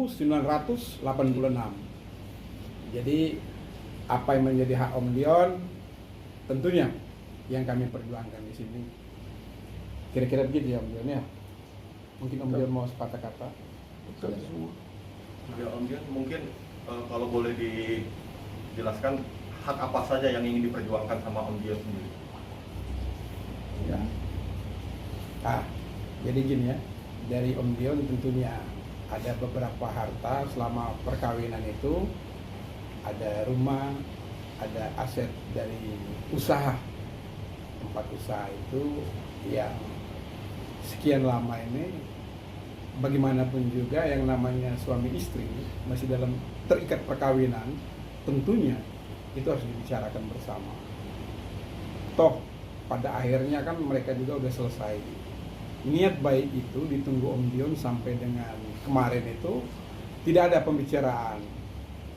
1986. Jadi apa yang menjadi hak Om Dion tentunya yang kami perjuangkan di sini. Kira-kira begitu ya Om Dion ya. Mungkin Om Dion mau sepatah kata. Betul semua. Ya Om Dion, mungkin kalau boleh dijelaskan hak apa saja yang ingin diperjuangkan sama Om Dion sendiri? Ya. Jadi gini ya, dari Om Dion tentunya ada beberapa harta selama perkawinan itu, ada rumah, ada aset dari usaha, tempat usaha itu yang sekian lama ini bagaimanapun juga yang namanya suami istri masih dalam terikat perkawinan, tentunya itu harus dibicarakan bersama. Toh pada akhirnya kan mereka juga udah selesai. Niat baik itu ditunggu Om Dion sampai dengan kemarin itu tidak ada pembicaraan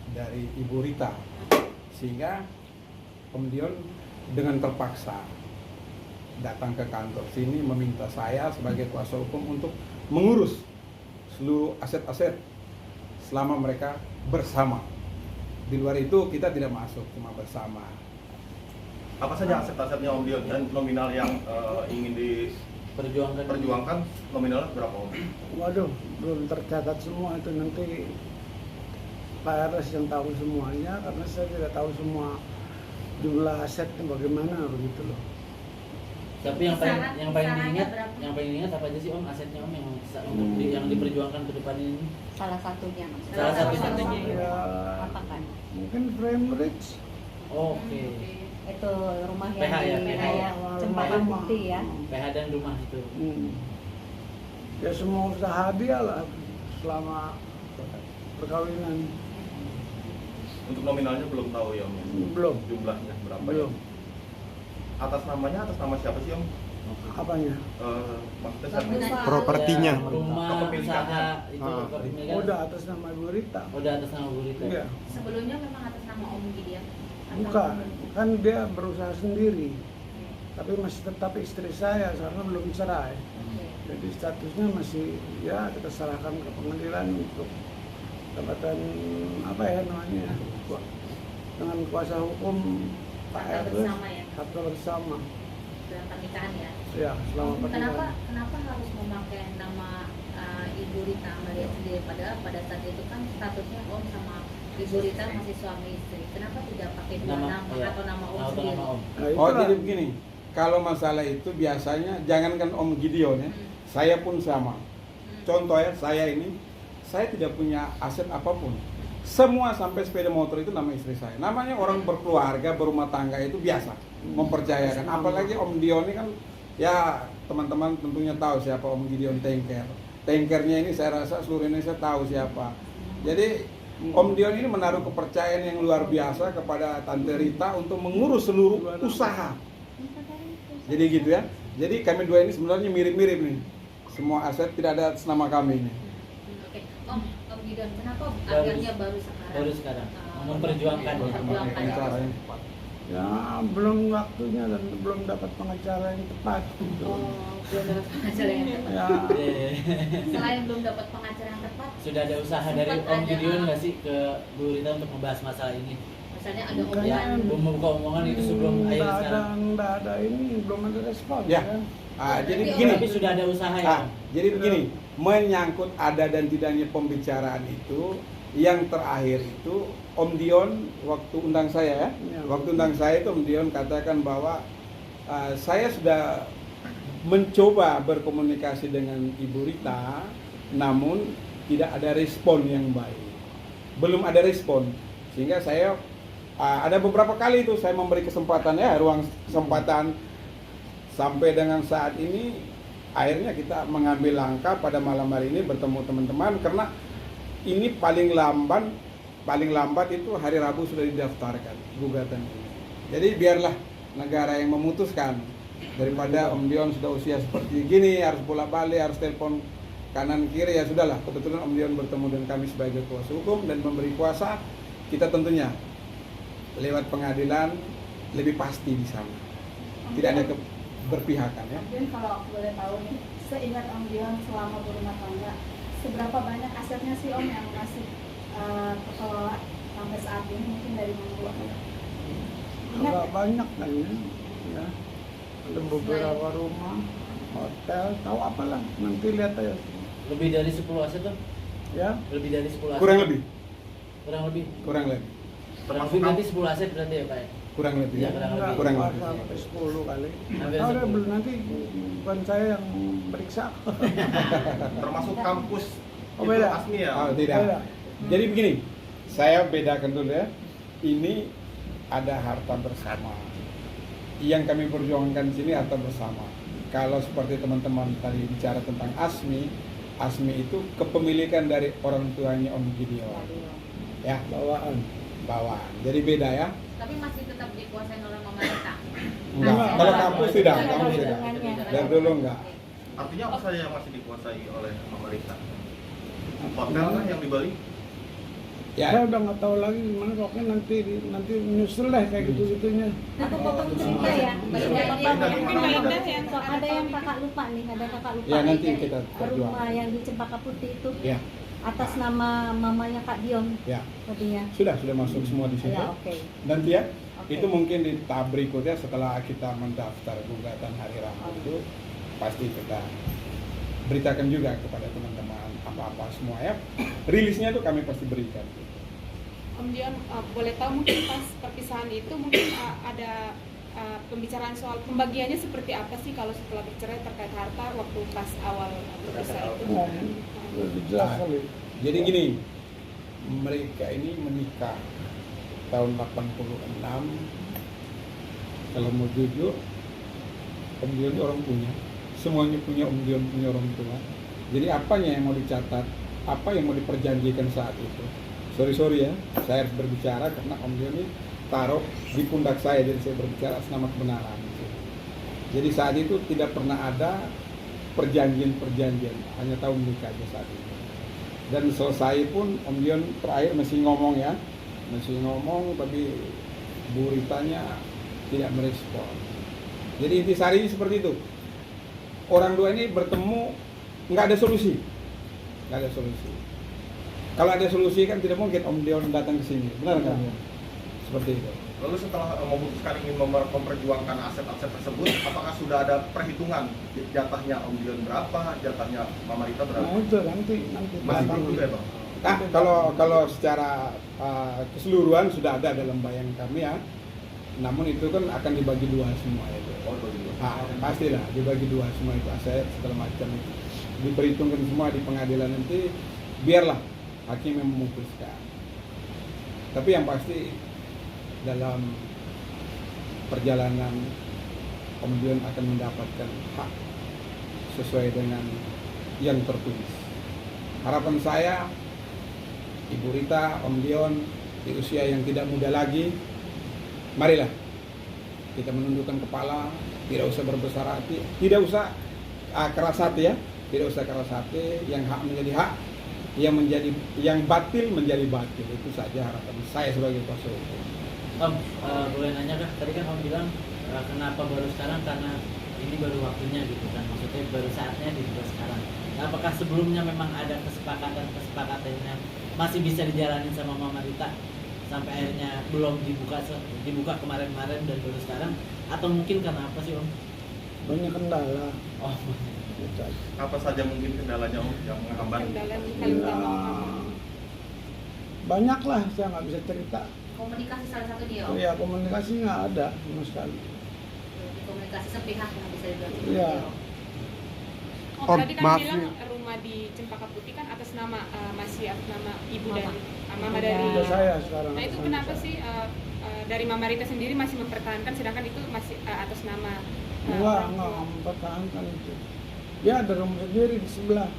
dari Ibu Rita, sehingga Om Dion dengan terpaksa datang ke kantor sini meminta saya sebagai kuasa hukum untuk mengurus seluruh aset-aset selama mereka bersama. Di luar itu kita tidak masuk, cuma bersama. Apa saja aset-asetnya Om Dion dan nominal yang ingin diperjuangkan nominalnya berapa Om? Waduh, belum tercatat semua itu, nanti Pak Eres yang tahu semuanya, karena saya tidak tahu semua jumlah asetnya bagaimana begitu loh. Tapi yang paling diingat apa aja sih Om asetnya Om yang diperjuangkan ke depan ini? Salah satunya mas. Salah satunya Ya, Apa kan? mungkin frame rich. Oke. Itu rumah PH ya, yang di PH. Cempaka Putih ya. PH dan rumah itu. Ya semua usaha dia lah selama perkawinan. Untuk nominalnya belum tahu ya Om? Belum. Jumlahnya berapa? Belum. Ya? Atas nama siapa sih Om? Apanya? Maksudnya siapa? Propertinya. Ya, rumah, Kepemilikannya. usaha itu kepemilikan. Udah atas nama Bu Rita. Udah atas nama Bu Rita. Iya. Sebelumnya memang atas nama Om Gideon? Atau- Bukan, kan dia berusaha sendiri. Tapi masih tetap istri saya karena belum cerai. Jadi statusnya masih ya kita serahkan ke pengadilan untuk dapatan apa ya namanya dengan kuasa hukum Pak Harta Eres, bersama ya? harta bersama. Dalam pernikahan ya? Ya selama pernikahan. Kenapa harus memakai nama Ibu Rita melihat sendiri, padahal pada saat itu kan statusnya Om sama Ibu Rita masih suami istri. Kenapa tidak pakai dua nama iya. atau nama Om Atau sendiri? nama Om. Nah, Oh itulah. jadi begini, kalau masalah itu biasanya jangankan Om Gideon ya, saya pun sama. Contoh ya, saya tidak punya aset apapun. Semua sampai sepeda motor itu nama istri saya. Namanya orang berkeluarga, berumah tangga itu biasa, mempercayakan. Apalagi Om Dion ini kan, ya teman-teman tentunya tahu siapa Om Gideon Tengker. Tengkernya ini saya rasa seluruh Indonesia tahu siapa. Jadi Om Dion ini menaruh kepercayaan yang luar biasa kepada Tante Rita untuk mengurus seluruh usaha. Jadi gitu ya. Jadi kami dua ini sebenarnya mirip-mirip nih. Semua aset tidak ada atas nama kami ini. Oke, Om Gideon, kenapa akhirnya baru sekarang? Memperjuangkan. Memperjuangkan. Cara yang tepat. Ya belum waktunya dan belum dapat pengacara yang tepat. Oh, belum dapat pengacara yang tepat. Ya, Selain belum dapat pengacara yang tepat, Sudah ada usaha dari sempat Om ada, Gideon nggak sih ke Bu Rita untuk membahas masalah ini? misalnya ada Bukannya- omongan Membuka omongan itu sebelum akhirnya sekarang. nggak ada ini, belum ada respon. Ya. Jadi Tapi begini. Tapi sudah ada usaha ya. Om? Jadi begini, menyangkut ada dan tidaknya pembicaraan itu, yang terakhir itu Om Dion waktu undang saya ya, Ya. waktu undang saya itu Om Dion katakan bahwa saya sudah mencoba berkomunikasi dengan Ibu Rita, namun tidak ada respon yang baik, belum ada respon, sehingga saya ada beberapa kali itu saya memberi kesempatan ya, ruang kesempatan. Sampai dengan saat ini akhirnya kita mengambil langkah pada malam hari ini bertemu teman-teman, karena ini paling lambat itu hari Rabu sudah didaftarkan gugatan ini. Jadi biarlah negara yang memutuskan, daripada Om Dion sudah usia seperti gini harus bolak-balik, harus telepon kanan kiri, ya sudahlah. Kebetulan Om Dion bertemu dengan kami sebagai kuasa hukum dan memberi kuasa, kita tentunya lewat pengadilan lebih pasti di sana. Tidak ada berpihakan ya. Mungkin kalau aku boleh tahu nih, seingat Om Dion selama berumah tangga, seberapa banyak asetnya sih Om yang masih kekelola sampai saat ini mungkin dari Mama? Ingat Agak ya? banyak kayaknya, ya. Ada beberapa rumah, hotel, tahu apalah. Nanti lihat aja. Lebih dari 10 aset tuh? Ya, Lebih dari 10 aset? Kurang lebih. Kurang lebih? Kurang lebih. Kurang lebih berarti 10 aset berarti ya Pak ya? Kurang lebih. Iya, kurang enggak, lebih. Kurang enggak lebih. sampai 10 kali. Hampir Tahu deh, 10. belum nanti bukan saya yang periksa. Termasuk kampus Oh, itu beda. Asmi ya? Oh, tidak. Beda. Jadi begini, saya bedakan dulu ya. Ini ada harta bersama. Yang kami perjuangkan di sini harta bersama. Kalau seperti teman-teman tadi bicara tentang Asmi, Asmi itu kepemilikan dari orang tuanya Om Gideon. Ya, Bawaan. bawaan. Jadi beda ya. Tapi masih tetap dikuasain oleh Mama Rita. Enggak. Aset. Kalau kampus tidak, Ada kampus tidak. hubungannya. Dari dulu enggak. Artinya apa saja yang masih dikuasai oleh Mama Rita? Hotel lah yang di Bali? Ya. Saya udah nggak tahu lagi gimana, pokoknya nanti nyusul deh kayak gitu-gitunya. Aku potong cerita ya. Mungkin Ada yang kakak lupa nih, ada kakak lupa. Ya, nih, nanti kayak kita perjuang. rumah yang di Cempaka Putih itu Ya, atas nama mamanya Kak Dion ya. tadinya. Sudah masuk semua di situ. Ya, oke. Nanti ya, Oke. itu mungkin di tahap berikutnya setelah kita mendaftar gugatan hari Rabu itu pasti kita beritakan juga kepada teman-teman apa-apa semua ya. Rilisnya tuh kami pasti berikan. Om Dion, boleh tahu mungkin pas perpisahan itu mungkin ada pembicaraan soal pembagiannya seperti apa sih kalau setelah bercerai terkait harta waktu pas awal berpisah itu? Nah, lebih jelas kali. Jadi gini, mereka ini menikah tahun 86. Kalau mau jujur, Om Dion itu orang punya. Semuanya punya Om Dion, punya orang tua. Jadi apanya yang mau dicatat, apa yang mau diperjanjikan saat itu? Sorry ya, saya harus berbicara karena Om Dion ini taruh di pundak saya, jadi saya berbicara atas nama kebenaran. Jadi saat itu tidak pernah ada perjanjian, hanya tahu menikah aja saat itu. Dan selesai pun Om Dion terakhir masih ngomong ya, tapi Bu Ritanya tidak merespon. Jadi intisari seperti itu. Orang dua ini bertemu nggak ada solusi. Kalau ada solusi kan tidak mungkin Om Dion datang ke sini, benar kan? Seperti itu. Lalu setelah memutuskan ingin memperjuangkan aset-aset tersebut, apakah sudah ada perhitungan jatahnya Om Dion berapa, jatahnya Mama Rita berapa? Nah itu nanti Masih belum juga ya Bang? Nah, kalau secara keseluruhan sudah ada dalam bayang kami ya. Namun itu kan akan dibagi dua semua itu. Oh, begitu. Pastilah dibagi dua semua itu aset segala macam itu. Diperhitungkan semua di pengadilan nanti, biarlah hakim yang memutuskan. Tapi yang pasti dalam perjalanan Om Dion akan mendapatkan hak sesuai dengan yang tertulis. Harapan saya, Ibu Rita, Om Dion di usia yang tidak muda lagi, marilah kita menundukkan kepala, tidak usah berbesar hati, tidak usah keras hati ya, tidak usah keras hati, yang hak menjadi hak, yang batil menjadi batil. Itu saja harapan saya sebagai kuasa hukum. Om, boleh nanya kah? Tadi kan Om bilang kenapa baru sekarang, karena ini baru waktunya gitu kan, maksudnya baru saatnya dibuat sekarang. Apakah sebelumnya memang ada kesepakatan yang masih bisa dijalanin sama Mama Rita sampai akhirnya belum dibuka kemarin-kemarin dan baru sekarang, atau mungkin karena apa sih Om? banyak kendala. Oh, Gitu aja. Apa saja mungkin kendalanya Om yang menghambat? Kendala yang paling Ya, utama. banyak lah, saya nggak bisa cerita. Komunikasi salah satu dia, Om. Ya komunikasi nggak ada sama sekali. Komunikasi sepihak yang bisa dibilang. Iya. Oh, tadi kan maaf bilang nih. rumah di Cempaka Putih kan atas nama masih atas nama ibu Mama. dari mama dari. Udah saya sekarang. Nah itu atas kenapa nama sih dari Mama Rita sendiri masih mempertahankan, sedangkan itu masih atas nama saya. Enggak mempertahankan itu. Dia ada rumah sendiri di sebelah.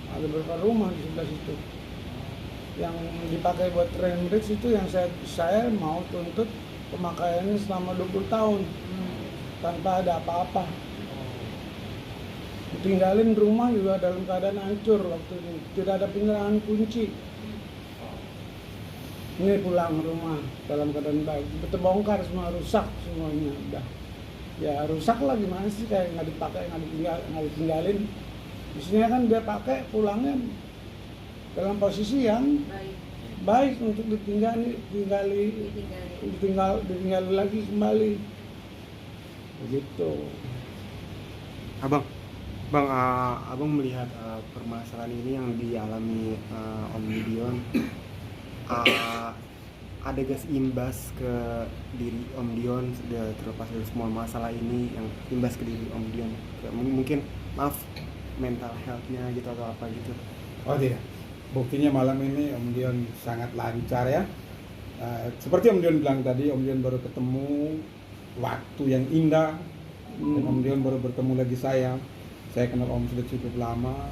Ada beberapa rumah di sebelah situ. Yang dipakai buat train bridge itu yang saya mau tuntut pemakaiannya selama 20 tahun tanpa ada apa-apa. Tinggalin rumah juga dalam keadaan hancur waktu itu, tidak ada penyerahan kunci. Ini pulang rumah dalam keadaan baik, terbongkar semua, rusak semuanya udah. Ya rusak lah, gimana sih, kayak nggak dipakai, nggak ditinggalin. Biasanya kan dia pakai pulangnya dalam posisi yang baik baik untuk ditinggali lagi kembali begitu. Abang melihat permasalahan ini yang dialami Om Gideon, ada gas imbas ke diri Om Dion terlepas dari semua masalah ini yang imbas ke diri Om Dion, mungkin maaf mental health-nya gitu atau apa gitu? Oh tidak, buktinya malam ini Om Dion sangat lancar ya. Seperti Om Dion bilang tadi, Om Dion baru ketemu waktu yang indah, dan Om Dion baru bertemu lagi saya kenal Om sudah cukup lama,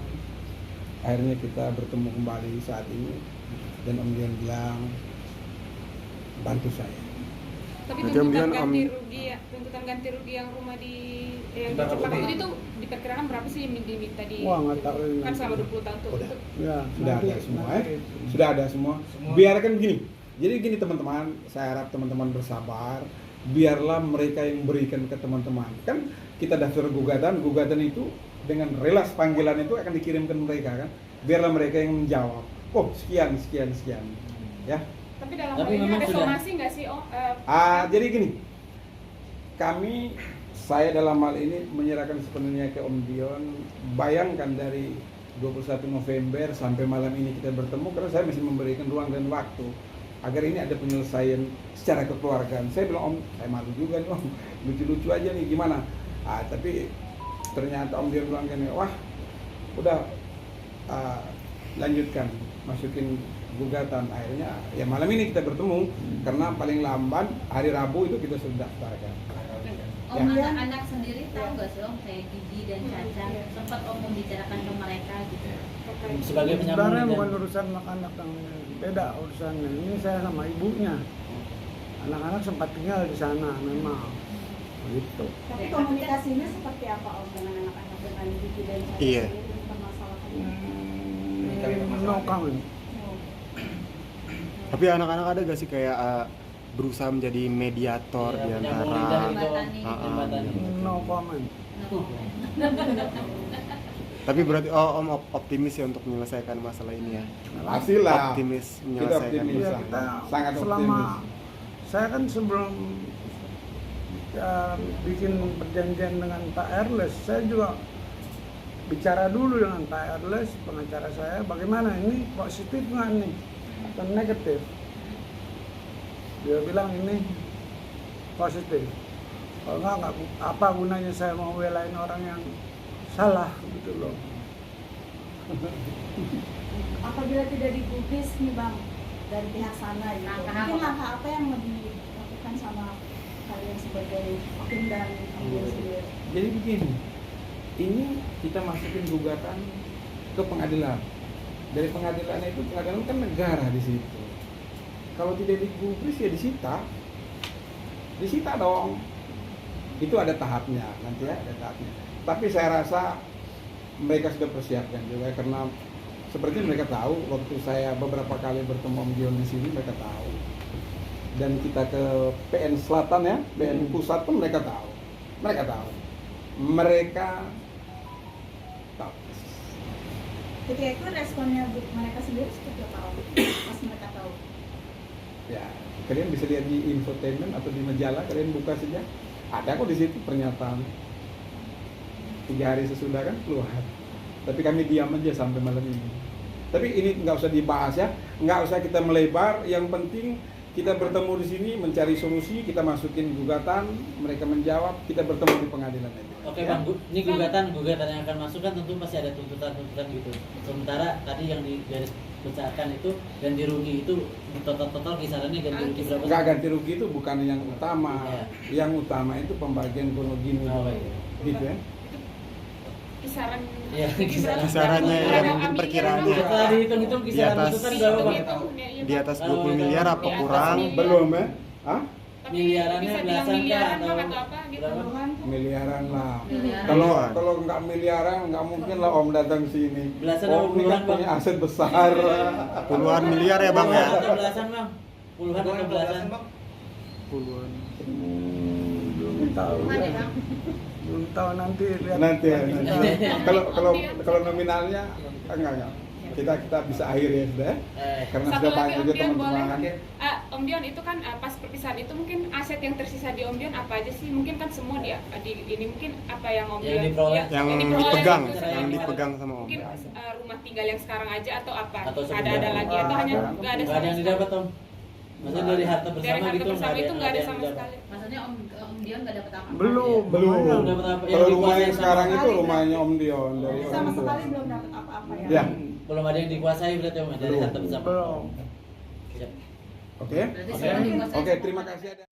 akhirnya kita bertemu kembali saat ini, dan Om Dion bilang bantu saya. Tapi Berarti tuntutan Om tuntutan ganti rugi yang rumah yang di Cempaka Putih itu diperkirakan berapa sih yang diminta di Wah, nggak tahu ini. kan selama 20 tahun tuh. Udah. Ya, Sudah nanti- ada semua nanti. sudah ada semua. Biarkan gini. Jadi gini teman-teman, saya harap teman-teman bersabar. Biarlah mereka yang berikan ke teman-teman. Kan kita daftar gugatan itu dengan relas panggilan itu akan dikirimkan mereka kan. Biarlah mereka yang menjawab. Oh, sekian. Ya. Tapi dalam Tapi hal ini memang ada sudah. somasi nggak sih Om? Jadi gini. Saya dalam hal ini menyerahkan sepenuhnya ke Om Dion. Bayangkan dari 21 November sampai malam ini kita bertemu, karena saya masih memberikan ruang dan waktu agar ini ada penyelesaian secara kekeluargaan. Saya bilang, Om, saya malu juga nih Om, lucu-lucu aja nih, gimana? Tapi ternyata Om Dion bilang gini, wah udah lanjutkan, masukin gugatan. Akhirnya ya malam ini kita bertemu, karena paling lambat hari Rabu itu kita sudah daftarkan. Om, Ya. anak-anak sendiri tahu nggak sih Om kayak Gigi dan Caca sempat Om membicarakan ke mereka gitu? Sebagai penyambung Sebenarnya lidah. bukan urusan anak-anak yang beda urusannya. Ini saya sama ibunya. Anak-anak sempat tinggal di sana memang. Begitu. Tapi komunikasinya seperti apa Om dengan anak-anak, dengan Gigi dan Caca Iya. sendiri permasalahannya? No comment. Tapi anak-anak ada gak sih kayak berusaha menjadi mediator Iya, di penyambung lidah antara itu, Jembatani. jembatani. No comment. Tapi berarti Om optimis ya untuk menyelesaikan masalah ini ya? Pastilah. Optimis Kita menyelesaikan optimis. Iya, masalah. kita Sangat selama optimis. saya kan sebelum bikin perjanjian dengan Pak Erles, saya juga bicara dulu dengan Pak Erles, pengacara saya, bagaimana ini positif nggak nih atau negatif? Dia bilang ini positif. Kalau nggak apa gunanya saya mau belain orang yang salah gitu loh. Apabila tidak digubris nih Bang dari pihak sana gitu, Langkah mungkin apa? langkah apa yang mau dilakukan sama kalian sebagai hakim dan ambil sendiri? Jadi begini, ini kita masukin gugatan ke pengadilan. Dari pengadilan itu, pengadilan kan negara di situ. Kalau tidak digubris ya disita dong. Itu ada tahapnya, nanti ya ada tahapnya. Tapi saya rasa mereka sudah persiapkan juga, karena seperti mereka tahu waktu saya beberapa kali bertemu Om Dion di sini, mereka tahu. Dan kita ke PN Selatan ya, PN Pusat pun mereka tahu. Mereka tahu. Ketika itu responnya mereka sendiri seperti apa Om? Pas mereka tahu. Ya, kalian bisa lihat di infotainment atau di majalah, kalian buka saja. Ada kok di situ pernyataan. 3 hari sesudah kan keluar. Tapi kami diam aja sampai malam ini. Tapi ini nggak usah dibahas ya, nggak usah kita melebar. Yang penting kita bertemu di sini mencari solusi, kita masukin gugatan, mereka menjawab, kita bertemu di pengadilan aja. Oke Ya. Bang, ini gugatan yang akan masuk kan tentu pasti ada tuntutan gitu. Sementara tadi yang di garis besarkan itu ganti rugi itu di total kisarannya ganti rugi berapa? Nggak, ganti rugi itu bukan yang utama. Iya. Yang utama itu pembagian gonogin Oh, dulu. iya. Gitu ya. Kisaran Iya, Kisarannya ya, mungkin perkiraannya. Setelah dihitung-hitung Di kisaran atas- tuntutan berapa Bang? Di atas 20 miliar apa Di atas kurang? miliar. Belum ya? Hah? Miliarannya bisa bilang belasan kah miliaran atau Bang, atau apa gitu. berapa? Miliaran lah. Miliaran. Kalau nggak miliaran nggak mungkin lah Om datang sini. Belasan Om atau ini puluhan, kan punya Bang? aset besar. Puluhan miliar ya Bang ya? Puluhan atau belasan Bang? Puluhan atau belasan? Puluhan. Belum tahu Puluhan ya ya. Bang? Belum tahu nanti lihat. Nanti ya. Nanti. Kalau nominalnya enggak. kita bisa akhiri ya sudah. Karena Satu sudah lagi banyak Om juga Dion boleh. teman-teman. Om Dion itu kan pas perpisahan itu mungkin aset yang tersisa di Om Dion apa aja sih? Mungkin kan semua di ini mungkin apa yang Om Yang Dion diperoleh. yang diperoleh dipegang, gitu. yang dipegang sama Om. Mungkin rumah tinggal yang sekarang aja atau apa? Atau Ada lagi atau hanya nggak ada Nggak sama ada yang sekali? didapat Om. Maksudnya dari harta bersama Dari harta gitu bersama itu nggak ada yang sama didapat. sekali. Maksudnya Om Dion nggak dapat apa-apa? Belum. Belum dapat apa. Yang Kalau rumah dikuasai yang sama- sekarang itu rumahnya Om Dion dari Sama orang tua. sekali belum dapat apa-apa ya. Ya, belum ada yang dikuasai berarti Om dari Belum. harta bersama. Belum. Siap. oke. Berarti semua dikuasai Oke, sama terima orang. kasih ada.